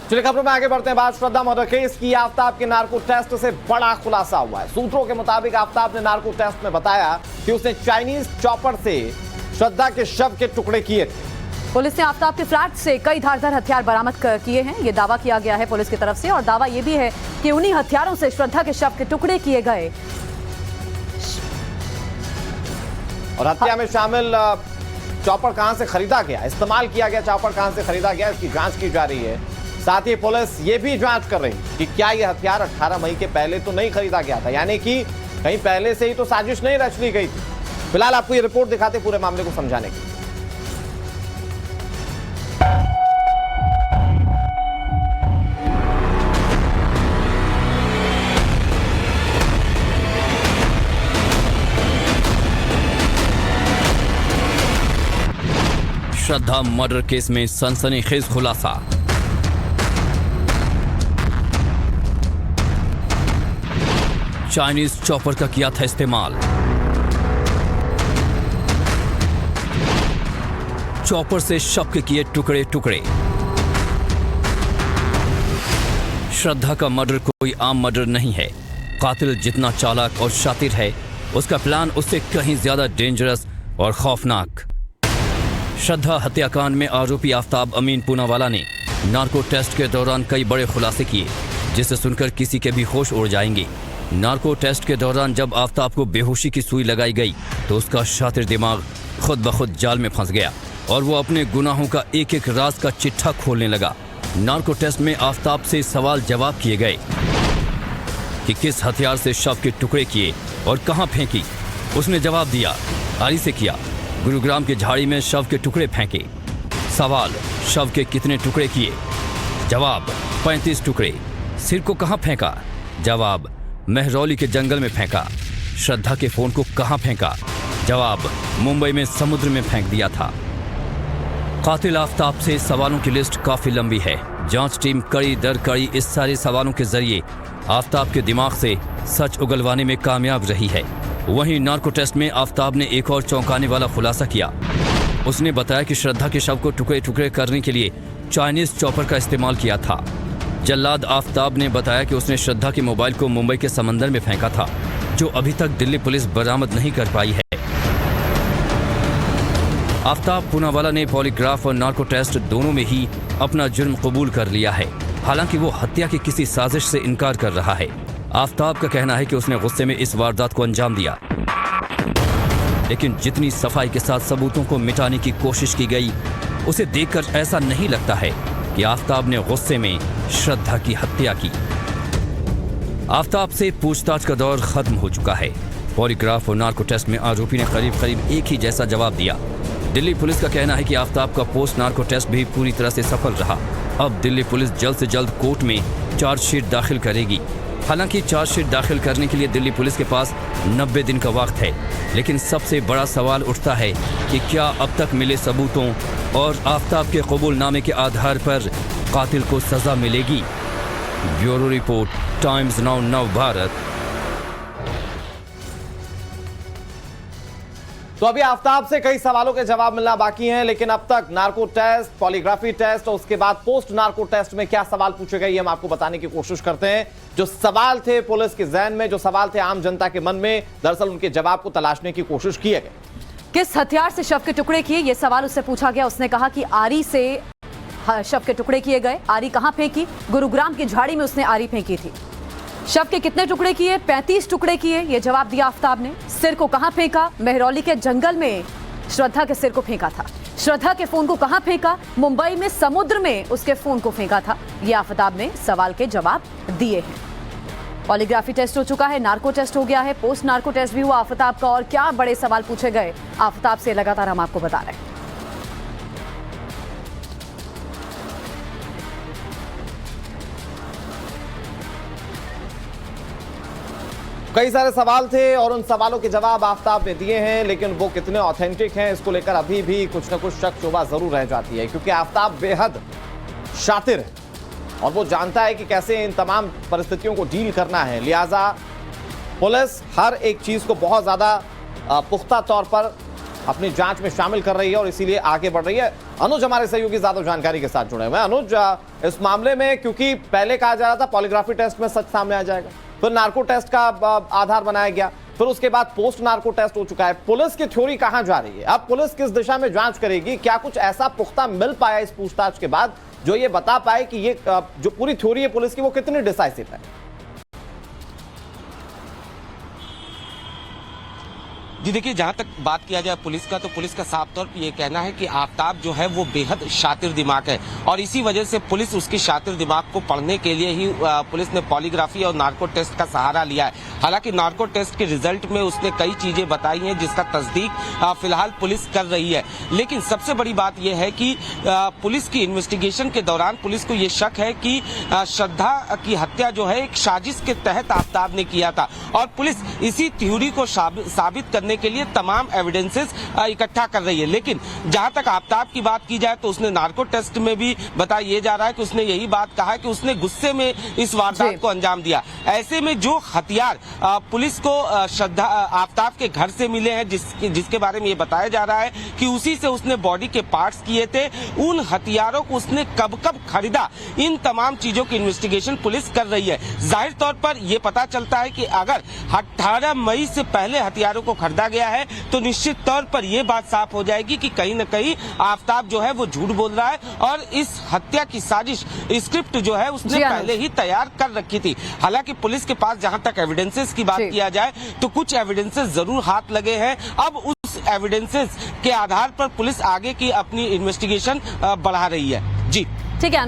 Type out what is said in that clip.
चलिए खबरों में आगे बढ़ते हैं। बात श्रद्धा मर्डर केस की। आफ्ताब के नार्को टेस्ट से बड़ा खुलासा हुआ है। सूत्रों के मुताबिक आफ्ताब ने नार्को टेस्ट में बताया कि उसने चाइनीज चॉपर से श्रद्धा के शव के टुकड़े किए थे। पुलिस ने आफ्ताब के फ्लैट से कई धारदार हथियार बरामद किए हैं, ये दावा किया गया है पुलिस की तरफ से। और दावा यह भी है कि उन्हीं हथियारों से श्रद्धा के शव के टुकड़े किए गए। और हत्या में शामिल चॉपर कहां से खरीदा गया, इस्तेमाल किया गया चॉपर कहां से खरीदा गया, इसकी जांच की जा रही है। साथ ही पुलिस ये भी जांच कर रही है कि क्या यह हथियार 18 मई के पहले तो नहीं खरीदा गया था, यानी कि कहीं पहले से ही तो साजिश नहीं रच ली गई थी। फिलहाल आपको ये रिपोर्ट दिखाते पूरे मामले को समझाने के लिए। श्रद्धा मर्डर केस में सनसनीखेज खुलासा। चाइनीज चॉपर का किया था इस्तेमाल। चॉपर से शव के किए टुकड़े टुकड़े। श्रद्धा का मर्डर कोई आम मर्डर नहीं है। कातिल जितना चालाक और शातिर है, उसका प्लान उससे कहीं ज्यादा डेंजरस और खौफनाक। श्रद्धा हत्याकांड में आरोपी आफ्ताब अमीन पूनावाला ने नार्को टेस्ट के दौरान कई बड़े खुलासे किए, जिसे सुनकर किसी के भी होश उड़ जाएंगे। नार्को टेस्ट के दौरान जब आफ्ताब को बेहोशी की सुई लगाई गई तो उसका शातिर दिमाग खुद ब खुद जाल में फंस गया और वो अपने गुनाहों का एक एक राज का चिट्ठा खोलने लगा। नार्को टेस्ट में आफ्ताब से सवाल जवाब किए गए कि किस हथियार से शव के टुकड़े किए और कहां फेंकी। उसने जवाब दिया, आरी से किया। गुरुग्राम के झाड़ी में शव के टुकड़े फेंके। सवाल, शव के कितने टुकड़े किए? जवाब, 35 टुकड़े। सिर को कहां फेंका? जवाब, महरौली के जंगल में फेंका। श्रद्धा के फोन को कहां फेंका? जवाब, मुंबई में समुद्र में फेंक दिया था। कातिल आफ्ताब से सवालों की लिस्ट काफी लंबी है। जांच टीम कड़ी दर कड़ी इस सारे सवालों के जरिए आफ्ताब के दिमाग से सच उगलवाने में कामयाब रही है। वहीं नार्को टेस्ट में आफ्ताब ने एक और चौंकाने वाला खुलासा किया। उसने बताया कि श्रद्धा के शव को टुकड़े टुकड़े करने के लिए चाइनीज चॉपर का इस्तेमाल किया था। जल्लाद आफ्ताब ने बताया कि उसने श्रद्धा के मोबाइल को मुंबई के समंदर में फेंका था, जो अभी तक दिल्ली पुलिस बरामद नहीं कर पाई है। आफ्ताब पूनावाला ने पॉलीग्राफ और नार्को टेस्ट दोनों में ही अपना जुर्म कबूल कर लिया है। हालांकि वो हत्या की किसी साजिश से इनकार कर रहा है। आफ्ताब का कहना है कि उसने गुस्से में इस वारदात को अंजाम दिया, लेकिन जितनी सफाई के साथ सबूतों को मिटाने की कोशिश की गई, उसे देखकर ऐसा नहीं लगता है कि आफ्ताब ने गुस्से में श्रद्धा की हत्या की। आफ्ताब से पूछताछ का दौर खत्म हो चुका है। पॉलीग्राफ और नार्को टेस्ट में आरोपी ने करीब करीब एक ही जैसा जवाब दिया। दिल्ली पुलिस का कहना है कि आफ्ताब का पोस्ट नार्को टेस्ट भी पूरी तरह से सफल रहा। अब दिल्ली पुलिस जल्द से जल्द कोर्ट में चार्जशीट दाखिल करेगी। हालांकि चार्जशीट दाखिल करने के लिए दिल्ली पुलिस के पास 90 दिन का वक्त है, लेकिन सबसे बड़ा सवाल उठता है कि क्या अब तक मिले सबूतों और आफ्ताब के कबूलनामे के आधार पर कातिल को सजा मिलेगी? ब्यूरो रिपोर्ट, टाइम्स नाउ नव भारत। तो अभी आफ्ताब से कई सवालों के जवाब मिलना बाकी हैं, लेकिन अब तक नार्को टेस्ट, पॉलीग्राफी टेस्ट और उसके बाद पोस्ट नार्को टेस्ट में क्या सवाल पूछे गए, ये हम आपको बताने की कोशिश करते हैं। जो सवाल थे पुलिस के जहन में, जो सवाल थे आम जनता के मन में, दरअसल उनके जवाब को तलाशने की कोशिश की गई। किस हथियार से शव के टुकड़े किए, ये सवाल उससे पूछा गया। उसने कहा कि आरी से शव के टुकड़े किए गए। आरी कहां फेंकी? गुरुग्राम की झाड़ी में उसने आरी फेंकी थी। शव के कितने टुकड़े किए? 35 टुकड़े किए, ये जवाब दिया आफ्ताब ने। सिर को कहां फेंका? महरौली के जंगल में श्रद्धा के सिर को फेंका था। श्रद्धा के फोन को कहां फेंका? मुंबई में समुद्र में उसके फोन को फेंका था। ये आफ्ताब ने सवाल के जवाब दिए हैं। पॉलीग्राफी टेस्ट हो चुका है, नार्को टेस्ट हो गया है, पोस्ट नार्को टेस्ट भी हुआ आफ्ताब का। और क्या बड़े सवाल पूछे गए आफ्ताब से, लगातार हम आपको बता रहे हैं। कई सारे सवाल थे और उन सवालों के जवाब आफ्ताब ने दिए हैं, लेकिन वो कितने ऑथेंटिक हैं इसको लेकर अभी भी कुछ ना कुछ शक शुबा जरूर रह जाती है, क्योंकि आफ्ताब बेहद शातिर है और वो जानता है कि कैसे इन तमाम परिस्थितियों को डील करना है। लिहाजा पुलिस हर एक चीज को बहुत ज्यादा पुख्ता तौर पर अपनी जांच में शामिल कर रही है और इसीलिए आगे बढ़ रही है। अनुज हमारे सहयोगी ज्यादा जानकारी के साथ जुड़े हुए हैं। अनुज, इस मामले में क्योंकि पहले कहा जा रहा था पॉलीग्राफी टेस्ट में सच सामने आ जाएगा, फिर नार्को टेस्ट का आधार बनाया गया, फिर उसके बाद पोस्ट नार्को टेस्ट हो चुका है, पुलिस की थ्योरी कहां जा रही है? अब पुलिस किस दिशा में जांच करेगी? क्या कुछ ऐसा पुख्ता मिल पाया इस पूछताछ के बाद जो ये बता पाए कि ये जो पूरी थ्योरी है पुलिस की वो कितनी डिसाइसिव है? जी देखिए, जहां तक बात किया जाए पुलिस का, तो पुलिस का साफ तौर पर यह कहना है कि आफ्ताब जो है वो बेहद शातिर दिमाग है और इसी वजह से पुलिस उसकी शातिर दिमाग को पढ़ने के लिए ही पुलिस ने पॉलीग्राफी और नार्को टेस्ट का सहारा लिया है। हालांकि नार्को टेस्ट के रिजल्ट में उसने कई चीजें बताई हैं जिसका तस्दीक फिलहाल पुलिस कर रही है। लेकिन सबसे बड़ी बात यह है कि पुलिस की इन्वेस्टिगेशन के दौरान पुलिस को यह शक है कि श्रद्धा की हत्या जो है एक साजिश के तहत आफ्ताब ने किया था और पुलिस इसी थ्योरी को साबित करने के लिए तमाम एविडेंसेस इकट्ठा कर रही है। लेकिन जहां तक आफ्ताब की बात की जाए तो उसने नार्को टेस्ट में भी बताया ये जा रहा है कि उसने यही बात कहा है कि उसने गुस्से में इस वारदात को अंजाम दिया। ऐसे में जो हथियार पुलिस को श्रद्धा आफ्ताब के घर से मिले हैं जिसके बारे में ये बताया जा रहा है कि उसी से उसने बॉडी के पार्ट्स किए थे, उन हथियारों को उसने कब खरीदा, इन तमाम चीजों की इन्वेस्टिगेशन पुलिस कर रही है। जाहिर तौर पर यह पता चलता है कि अगर 18 मई से पहले हथियारों को खरीदा गया है तो निश्चित तौर पर यह बात साफ हो जाएगी कि कहीं न कहीं आफ्ताब जो है वो झूठ बोल रहा है और इस हत्या की साजिश स्क्रिप्ट जो है उसने पहले ही तैयार कर रखी थी। हालांकि पुलिस के पास जहां तक एविडेंसेस की बात किया जाए तो कुछ एविडेंसेस जरूर हाथ लगे हैं। अब उस एविडेंसेस के आधार पर पुलिस आगे की अपनी इन्वेस्टिगेशन बढ़ा रही है। जी ठीक है।